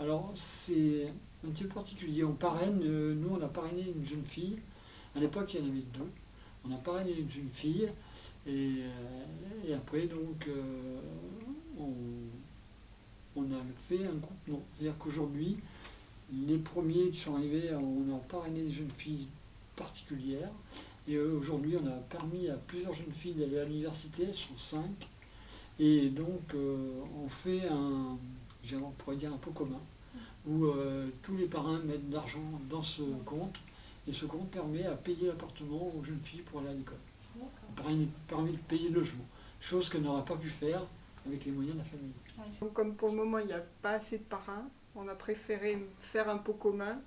Alors, c'est un petit peu particulier. On parraine, nous, on a parrainé une jeune fille. À l'époque, il y en avait deux. On a parrainé une jeune fille. Et après, donc, on a fait un groupement. C'est-à-dire qu'aujourd'hui, les premiers qui sont arrivés, on a parrainé des jeunes filles particulières. Et aujourd'hui, on a permis à plusieurs jeunes filles d'aller à l'université, elles sont 5. Et donc, on fait on pourrait dire un pot commun, où tous les parrains mettent de l'argent dans ce compte. Et ce compte permet à payer l'appartement aux jeunes filles pour aller à l'école. Permet de payer le logement. Chose qu'elle n'aurait pas pu faire avec les moyens de la famille. Donc, comme pour le moment, il n'y a pas assez de parrains, on a préféré faire un pot commun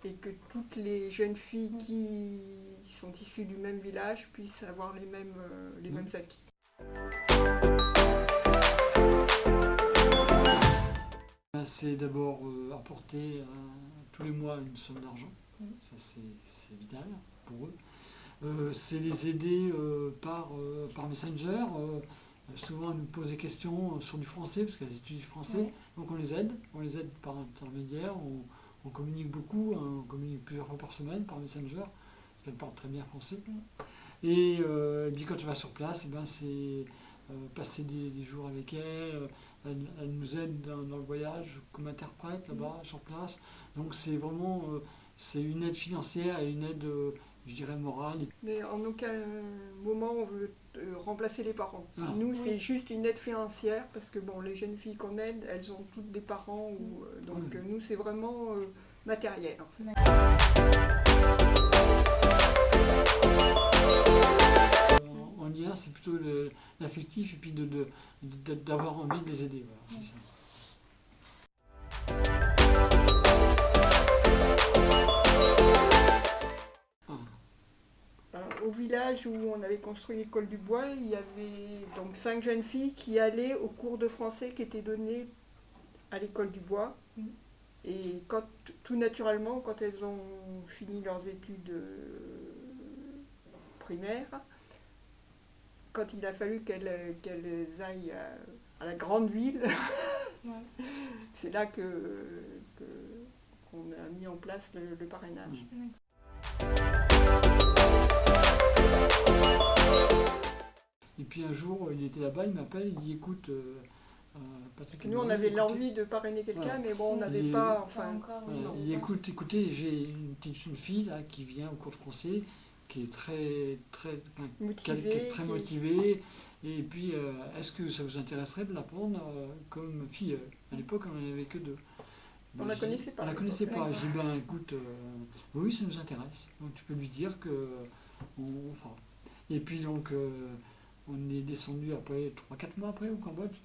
et que toutes les jeunes filles qui sont issues du même village puissent avoir les mêmes acquis. C'est d'abord apporter tous les mois une somme d'argent, ça c'est vital pour eux. C'est les aider par Messenger. Souvent, elles nous posent des questions sur du français, parce qu'elles étudient le français. Donc on les aide par intermédiaire. On communique beaucoup, on communique plusieurs fois par semaine par Messenger, parce qu'elles parlent très bien français. Et puis quand on va sur place, c'est passer des jours avec elles. Elle nous aide dans le voyage comme interprète là-bas, sur place. Donc c'est vraiment c'est une aide financière et une aide, je dirais, morale. Mais en aucun moment on veut remplacer les parents. Ah. Nous, c'est juste une aide financière, parce que bon, les jeunes filles qu'on aide, elles ont toutes des parents. Donc nous, c'est vraiment matériel. En fait. En lien, c'est plutôt l'affectif et puis d'avoir envie de les aider. Voilà, c'est ça. Au village où on avait construit l'école du bois, il y avait donc 5 jeunes filles qui allaient au cours de français qui était donné à l'école du bois. Et tout naturellement, quand elles ont fini leurs études primaires, quand il a fallu qu'elles aillent à la grande ville, c'est là qu'on a mis en place le parrainage. Et puis un jour, il était là-bas, il m'appelle, il dit écoute, Patrick. Nous, on avait l'envie de parrainer quelqu'un, mais bon, on n'avait pas. Enfin, il dit écoutez, j'ai une fille là qui vient au cours de français, qui est très motivée. Et puis, est-ce que ça vous intéresserait de la prendre comme fille? À l'époque, on n'en avait que deux. On la connaissait pas. On la connaissait pas. Je dis écoute, oui, ça nous intéresse. Donc tu peux lui dire que on fera. Et puis donc on est descendu après 3-4 mois après au Cambodge.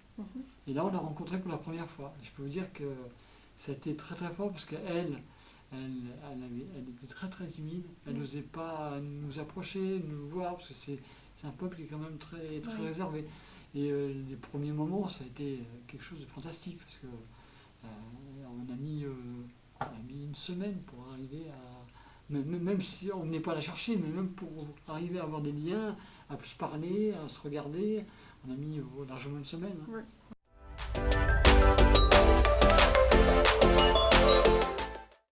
Et là on l'a rencontrée pour la première fois. Et je peux vous dire que ça a été très très fort, parce qu'elle était très très timide. Elle n'osait pas nous approcher, nous voir, parce que c'est un peuple qui est quand même très très réservé. Et les premiers moments, ça a été quelque chose de fantastique, parce que on a mis une semaine pour arriver à... Même si on n'est pas la chercher, mais même pour arriver à avoir des liens, à se parler, à se regarder, on a mis largement une semaine.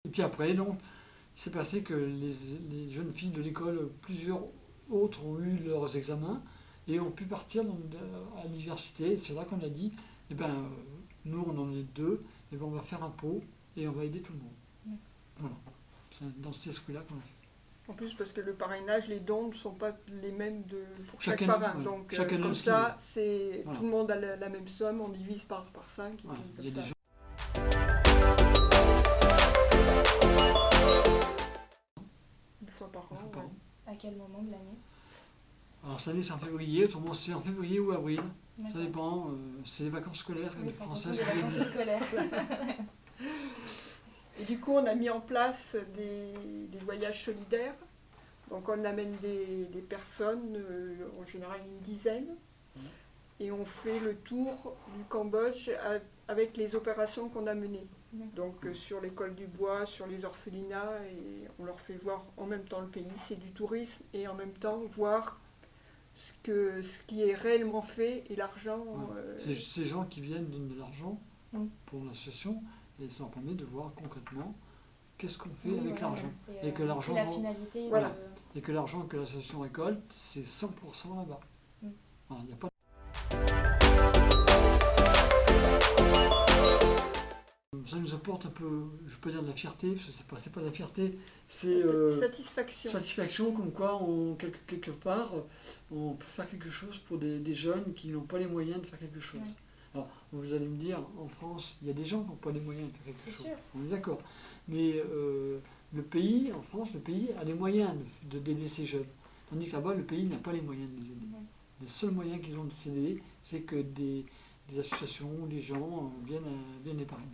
Et puis après, donc, il s'est passé que les jeunes filles de l'école, plusieurs autres ont eu leurs examens et ont pu partir à l'université. C'est là qu'on a dit, nous on en est deux, on va faire un pot et on va aider tout le monde. Voilà. C'est dans cet esprit-là qu'on a fait. En plus, parce que le parrainage, les dons ne sont pas les mêmes pour chaque parrain. Donc, comme ça, tout le monde a la même somme, on divise par 5. Il y a des gens... Une fois par an. À quel moment de l'année? Alors, cette année, c'est en février, autrement, c'est en février ou avril. Ça dépend, c'est les vacances scolaires françaises. Les vacances scolaires. Et du coup, on a mis en place des voyages solidaires. Donc, on amène des personnes, en général une dizaine, et on fait le tour du Cambodge avec les opérations qu'on a menées. Donc, sur l'école du bois, sur les orphelinats, et on leur fait voir en même temps le pays. C'est du tourisme, et en même temps voir ce qui est réellement fait et l'argent. Ces gens qui viennent donnent de l'argent pour l'association, Et ça leur permet de voir concrètement qu'est-ce qu'on fait Oui, avec voilà, l'argent. c'est, Et que l'argent, c'est la finalité. Voilà. de- et que l'argent que l'association récolte, c'est 100% là-bas. Mm. Voilà, il n'y a pas ça nous apporte un peu, je peux dire de la fierté, parce que c'est pas de la fierté, c'est Satisfaction. satisfaction comme quoi, quelque part, on peut faire quelque chose pour des jeunes qui n'ont pas les moyens de faire quelque chose. Ouais. Alors, vous allez me dire, en France, il y a des gens qui n'ont pas les moyens de faire quelque C'est chose. sûr. On est d'accord. Mais le pays, en France, le pays a les moyens d'aider ces jeunes. Tandis que là-bas, le pays n'a pas les moyens de les aider. Ouais. Les seuls moyens qu'ils ont de s'aider, c'est que des associations ou des gens viennent épargner.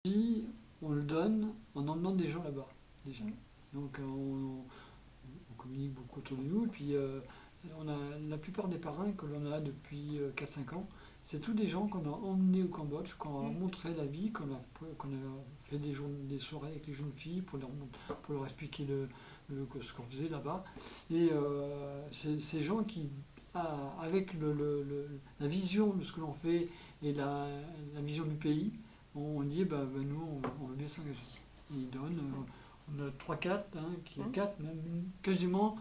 Puis, on le donne en emmenant des gens là-bas, déjà. Mm. Donc, on communique beaucoup autour de nous. Et puis, on a la plupart des parrains que l'on a depuis 4-5 ans, c'est tous des gens qu'on a emmenés au Cambodge, qu'on a montré la vie, qu'on a fait des soirées avec les jeunes filles pour leur expliquer ce qu'on faisait là-bas. Et ces gens qui, avec la vision de ce que l'on fait et la vision du pays, on dit nous on veut bien s'engager. Et ils donnent, on a 3-4, quatre, même quasiment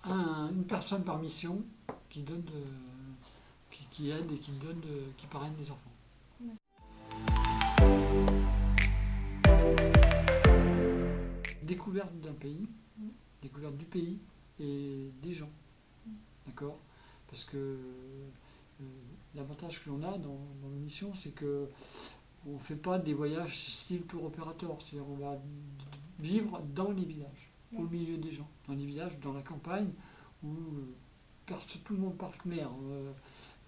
une personne par mission qui donne, qui aide et qui parraine des enfants. Découverte d'un pays, découverte du pays et des gens. D'accord? Parce que l'avantage que l'on a dans nos missions, c'est que on ne fait pas des voyages style tour opérateur. C'est-à-dire on va vivre dans les villages, au milieu des gens, dans les villages, dans la campagne, où tout le monde partenaire,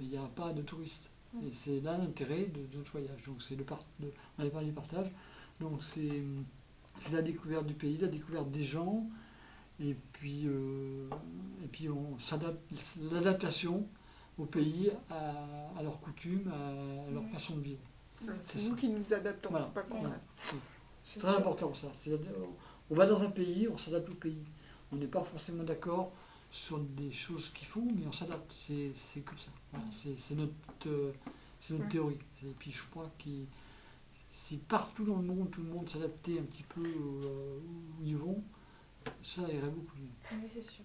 il n'y a pas de touristes. Et c'est là l'intérêt de notre voyage. Donc c'est on avait parlé du partage. Donc c'est la découverte du pays, la découverte des gens, et puis on s'adapte, l'adaptation au pays, à leurs coutumes, à leur façon de vivre. C'est nous qui nous adaptons, Voilà. c'est pas comme ça. C'est très important ça. On va dans un pays, on s'adapte au pays. On n'est pas forcément d'accord sur des choses qu'ils font, mais on s'adapte. C'est comme ça. Voilà. C'est notre théorie. Et puis je crois que si partout dans le monde, tout le monde s'adaptait un petit peu où ils vont, ça irait beaucoup mieux. Oui, c'est sûr.